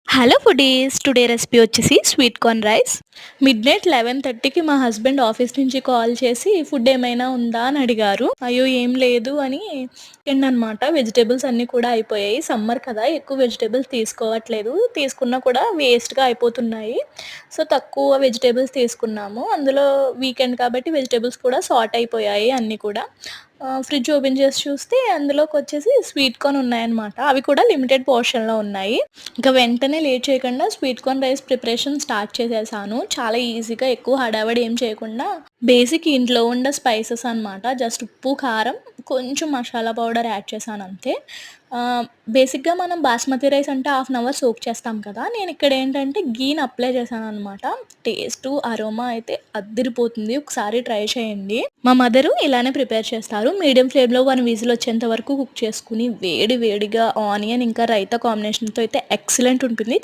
Hello foodies today recipe వచ్చేసి sweet corn rice. Midnight 11:30కి మా husband office నుంచి call చేసి ఫుడ్ ఏమైనా ఉందా అని అడిగారు. అయ్యో! ఏం లేదు అని అనమాట. వెజిటబుల్స్ అన్నీ కూడా అయిపోయాయి. సమ్మర్ కదా! ఎక్కువ వెజిటబుల్స్ తీసుకోవట్లేదు. తీసుకున్నా కూడా వేస్ట్‌గా అయిపోతున్నాయి. సో, తక్కువ వెజిటబుల్స్ తీసుకున్నాము. అందులో వీకెండ్ కాబట్టి వెజిటబుల్స్ కూడా సార్ట్ అయిపోయాయి అన్నీ కూడా. ఫ్రిడ్జ్ ఓపెన్ చేసి చూస్తే అందులోకొచ్చేసి స్వీట్ కార్న్ ఉన్నాయన్నమాట. అవి కూడా లిమిటెడ్ పోర్షన్‌లో ఉన్నాయి. ఇంక వెంటనే లేట్ చేయకుండా sweet corn rice preparation start చేసేసాను. చాలా ఈజీగా ఎక్కువ హడావిడి ఏం చేయకుండా బేసిక్ ఇంట్లో ఉండే స్పైసెస్ అనమాట. జస్ట్ ఉప్పు, కారం, కొంచెం మసాలా పౌడర్ యాడ్ చేశానంతే. బేసిక్‌గా మనం బాస్మతి రైస్ అంటే హాఫ్ అన్ అవర్ సోక్ చేస్తాం కదా! నేనిక్కడ ఏంటంటే ఘీని అప్లై చేశాననమాట. టేస్టు, అరోమా అయితే అద్దిరిపోతుంది. ఒకసారి ట్రై చేయండి. మా మదరు ఇలానే ప్రిపేర్ చేస్తారు. మీడియం ఫ్లేమ్‌లో 1 విజిల్ వచ్చేంత వరకు కుక్ చేసుకొని వేడి వేడిగా ఆనియన్ ఇంకా రైతా కాంబినేషన్‌తో అయితే ఎక్సలెంట్ ఉంటుంది.